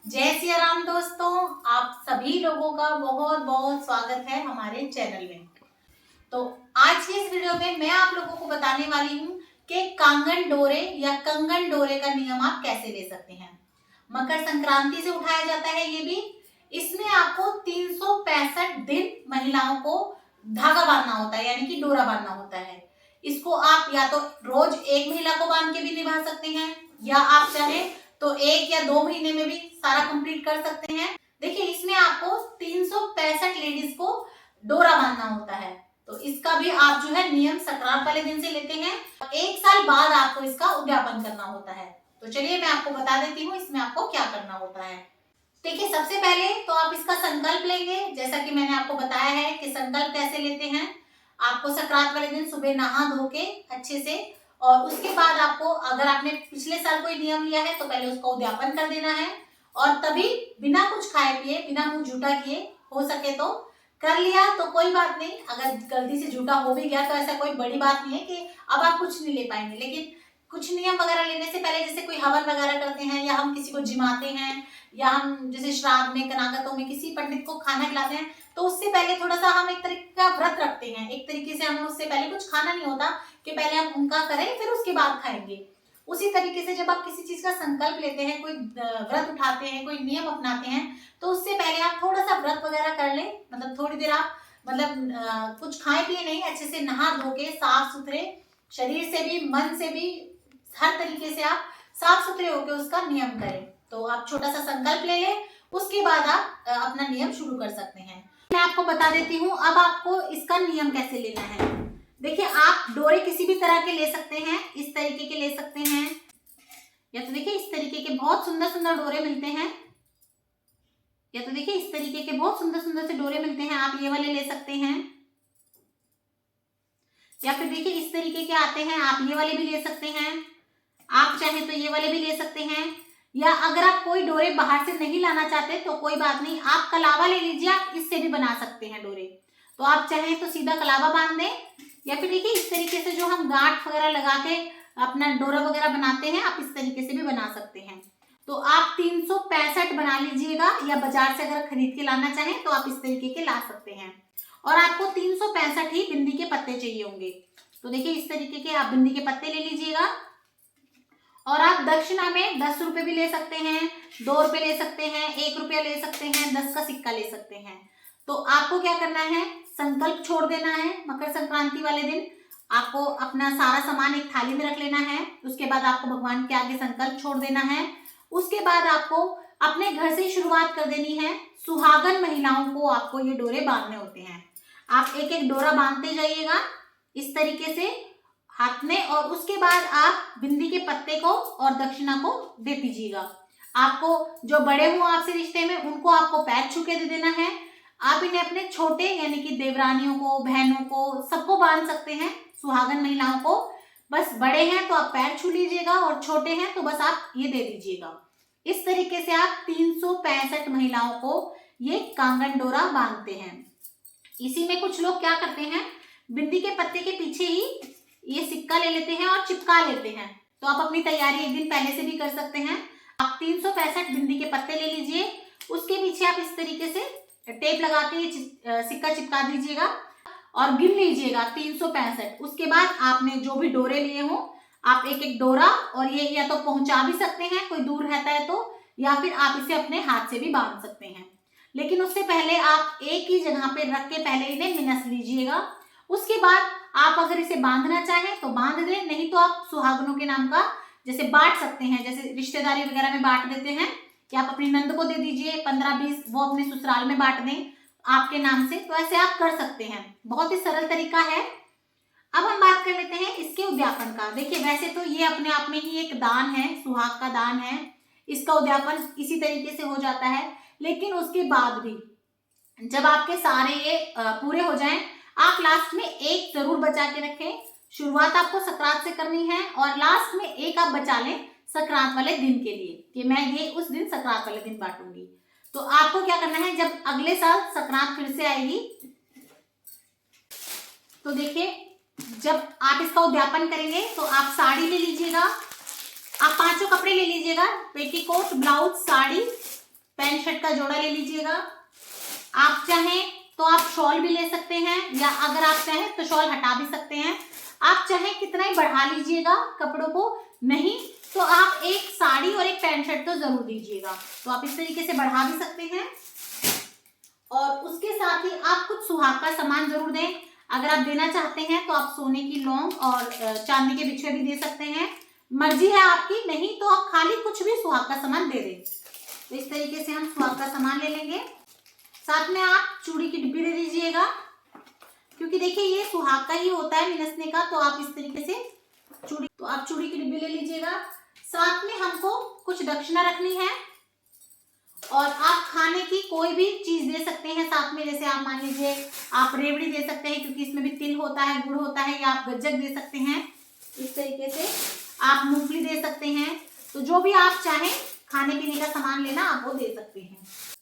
जय सिया राम दोस्तों, आप सभी लोगों का बहुत बहुत स्वागत है हमारे चैनल में। तो आज की इस वीडियो में मैं आप लोगों को बताने वाली हूँ कि कांगन डोरे या कंगन डोरे का नियम आप कैसे ले सकते हैं। मकर संक्रांति से उठाया जाता है ये भी। इसमें आपको 365 दिन महिलाओं को धागा बांधना होता है, यानी कि डोरा बांधना होता है। इसको आप या तो रोज एक महिला को बांध के भी निभा सकते हैं, या आप चाहे तो 1 या 2 महीने में भी सारा कंप्लीट कर सकते हैं। देखिए, इसमें आपको 365 लेडीज को डोरा बांधना होता है। तो इसका भी आप जो है नियम संक्रांत वाले दिन से लेते हैं। 1 साल बाद आपको इसका उद्यापन करना होता है। तो चलिए मैं आपको बता देती हूँ इसमें आपको क्या करना होता है। देखिए, सबसे पहले तो आप इसका संकल्प लेंगे। जैसा कि मैंने आपको बताया है कि संकल्प कैसे लेते हैं। आपको संक्रांत वाले दिन सुबह नहा धो के अच्छे से, और उसके बाद आपको, अगर आपने पिछले साल कोई नियम लिया है तो पहले उसका उद्यापन कर देना है। और तभी बिना कुछ खाए पिए, बिना मुंह झूठा किए, हो सके तो कर लिया तो कोई बात नहीं। अगर गलती से झूठा हो भी गया तो ऐसा कोई बड़ी बात नहीं है कि अब आप कुछ नहीं ले पाएंगे। लेकिन कुछ नियम वगैरह लेने से पहले, जैसे कोई हवन वगैरह करते हैं, या हम किसी को जिमाते हैं, या हम जैसे श्राद्ध में, कनागतों में किसी पंडित को खाना खिलाते हैं, तो उससे पहले थोड़ा सा हम एक तरीके का व्रत रखते हैं। एक तरीके से हमें उससे पहले कुछ खाना नहीं होता कि पहले हम उनका करें फिर उसके बाद खाएंगे। उसी तरीके से जब आप किसी चीज का संकल्प लेते हैं, कोई व्रत उठाते हैं, कोई नियम अपनाते हैं, तो उससे पहले आप थोड़ा सा व्रत वगैरह कर लें। मतलब थोड़ी देर आप, मतलब कुछ खाए पिए नहीं, अच्छे से नहा धो के साफ सुथरे शरीर से भी, मन से भी, हर तरीके से आप साफ सुथरे होकर उसका नियम करें। तो आप छोटा सा संकल्प ले लें, उसके बाद आप अपना नियम शुरू कर सकते हैं। मैं आपको बता देती हूँ अब आपको इसका नियम कैसे लेना है। देखिए, आप डोरे किसी भी तरह के ले सकते हैं। इस तरीके के ले सकते हैं, या तो देखिए इस तरीके के बहुत सुंदर सुंदर डोरे मिलते हैं, या तो देखिए इस तरीके के बहुत सुंदर सुंदर से डोरे मिलते हैं, आप ये वाले ले सकते हैं। या फिर देखिए इस तरीके के आते हैं, आप ये वाले भी ले सकते हैं। आप चाहे तो ये वाले भी ले सकते हैं। या अगर आप कोई डोरे बाहर से नहीं लाना चाहते तो कोई बात नहीं, आप कलावा ले लीजिए, आप इससे भी बना सकते हैं डोरे। तो आप चाहें तो सीधा कलावा बांध दें, या फिर देखिए इस तरीके से जो हम गांठ वगैरह लगा के अपना डोरा वगैरह बनाते हैं, आप इस तरीके से भी बना सकते हैं। तो आप 365 बना लीजिएगा, या बाजार से अगर खरीद के लाना चाहें तो आप इस तरीके के ला सकते हैं। और आपको 365 ही बिंदी के पत्ते चाहिए होंगे। तो देखिए इस तरीके के आप बिंदी के पत्ते ले लीजिएगा। और आप दक्षिणा में 10 रुपए भी ले सकते हैं, 2 रुपए ले सकते हैं, 1 रुपया ले सकते हैं, 10 का सिक्का ले सकते हैं। तो आपको क्या करना है, संकल्प छोड़ देना है। मकर संक्रांति वाले दिन आपको अपना सारा सामान एक थाली में रख लेना है। उसके बाद आपको भगवान के आगे संकल्प छोड़ देना है। उसके बाद आपको अपने घर से शुरुआत कर देनी है। सुहागन महिलाओं को आपको ये डोरे बांधने होते हैं। आप एक एक डोरा बांधते जाइएगा इस तरीके से हाथ में, और उसके बाद आप बिंदी के पत्ते को और दक्षिणा को दे दीजिएगा। आपको जो बड़े हों आपसे रिश्ते में, उनको आपको पैर छू के दे देना है। आप इन्हें अपने छोटे, यानी कि देवरानियों को, बहनों को, सबको बांध सकते हैं, सुहागन महिलाओं को। बस बड़े हैं तो आप पैर छू लीजिएगा, और छोटे हैं तो बस आप ये दे दीजिएगा। इस तरीके से आप 365 महिलाओं को ये कांगन डोरा बांधते हैं। इसी में कुछ लोग क्या करते हैं, बिंदी के पत्ते के पीछे ही ये सिक्का ले लेते हैं और चिपका लेते हैं। तो आप अपनी तैयारी एक दिन पहले से भी कर सकते हैं। आप 365 बिंदी के पत्ते ले लीजिए, उसके पीछे आप इस तरीके से टेप लगा के ये सिक्का चिपका दीजिएगा और गिन लीजिएगा 365। उसके बाद आपने जो भी डोरे लिए हो, आप एक एक डोरा, और ये या तो पहुंचा भी सकते हैं, कोई दूर रहता है तो, या फिर आप इसे अपने हाथ से भी बांध सकते हैं। लेकिन उससे पहले आप एक ही जगह पे रख के पहले इन्हें मिनस लीजिएगा। उसके बाद आप अगर इसे बांधना चाहें तो बांध दें, नहीं तो आप सुहागनों के नाम का जैसे बांट सकते हैं, जैसे रिश्तेदारी वगैरह में बांट देते हैं कि आप अपनी नंद को दे दीजिए 15-20, वो अपने ससुराल में बांट दें आपके नाम से। तो ऐसे आप कर सकते हैं, बहुत ही सरल तरीका है। अब हम बात कर लेते हैं इसके उद्यापन का। देखिए, वैसे तो ये अपने आप में ही एक दान है, सुहाग का दान है। इसका उद्यापन इसी तरीके से हो जाता है। लेकिन उसके बाद भी जब आपके सारे ये पूरे हो जाएं, आप लास्ट में एक जरूर बचा के रखें। शुरुआत आपको संक्रांत से करनी है, और लास्ट में एक आप बचा लें संक्रांत वाले दिन के लिए, कि मैं ये उस दिन संक्रांत वाले दिन बांटूंगी। तो आपको क्या करना है, जब अगले साल संक्रांत फिर से आएगी, तो देखिए जब आप इसका उद्यापन करेंगे तो आप साड़ी ले लीजिएगा। आप 5 कपड़े ले लीजिएगा, petticoat, blouse, sari, pant shirt का जोड़ा ले लीजिएगा। आप चाहें तो आप शॉल भी ले सकते हैं, या अगर आप चाहें तो शॉल हटा भी सकते हैं। आप चाहें कितना ही बढ़ा लीजिएगा कपड़ों को, नहीं तो आप एक साड़ी और एक पैंट शर्ट तो जरूर दीजिएगा। तो आप इस तरीके से बढ़ा भी सकते हैं। और उसके साथ ही आप कुछ सुहाग का सामान जरूर दें। अगर आप देना चाहते हैं तो आप सोने की लौंग और चांदी के बिछुए भी दे सकते हैं, मर्जी है आपकी। नहीं तो आप खाली कुछ भी सुहाग का सामान दे दें। तो इस तरीके से हम सुहाग का सामान ले लेंगे। साथ में आप चूड़ी की डिब्बी दे दीजिएगा, क्योंकि देखिए ये सुहाग का ही होता है मिनसने का। तो आप इस तरीके से चूड़ी की डिब्बी ले लीजिएगा। साथ में हमको कुछ दक्षिणा रखनी है, और आप खाने की कोई भी चीज दे सकते हैं साथ में। जैसे आप मान लीजिए आप रेवड़ी दे सकते हैं, क्योंकि इसमें भी तिल होता है, गुड़ होता है, या आप गज्जक दे सकते हैं। इस तरीके से आप मूंगफली दे सकते हैं। तो जो भी आप चाहें खाने पीने का सामान लेना, आप वो दे सकते हैं।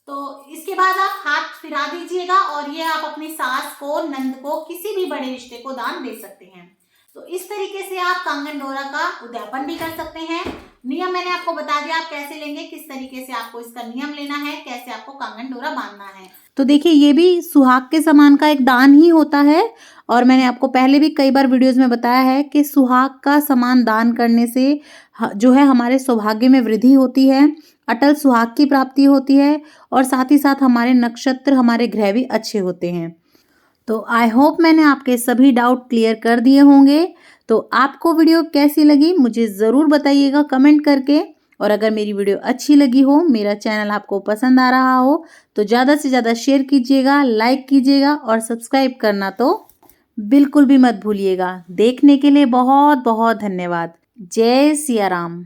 तो इसके बाद आप हाथ फिरा दीजिएगा, और ये आप अपनी सास को, नंद को, किसी भी बड़े रिश्ते को दान दे सकते हैं। तो इस तरीके से आप कांगन डोरा का उद्यापन भी कर सकते हैं। नियम मैंने आपको बता दिया आप कैसे लेंगे, किस तरीके से आपको इसका नियम लेना है, कैसे आपको कांगन डोरा बांधना है। तो देखिए ये भी सुहाग के सामान का एक दान ही होता है, और मैंने आपको पहले भी कई बार वीडियोस में बताया है कि सुहाग का सामान दान करने से जो है हमारे सौभाग्य में वृद्धि होती है, अटल सुहाग की प्राप्ति होती है, और साथ ही साथ हमारे नक्षत्र, हमारे ग्रह भी अच्छे होते हैं। तो आई होप मैंने आपके सभी डाउट क्लियर कर दिए होंगे। तो आपको वीडियो कैसी लगी मुझे ज़रूर बताइएगा कमेंट करके। और अगर मेरी वीडियो अच्छी लगी हो, मेरा चैनल आपको पसंद आ रहा हो, तो ज़्यादा से ज़्यादा शेयर कीजिएगा, लाइक कीजिएगा, और सब्सक्राइब करना तो बिल्कुल भी मत भूलिएगा। देखने के लिए बहुत बहुत धन्यवाद। जय सिया राम।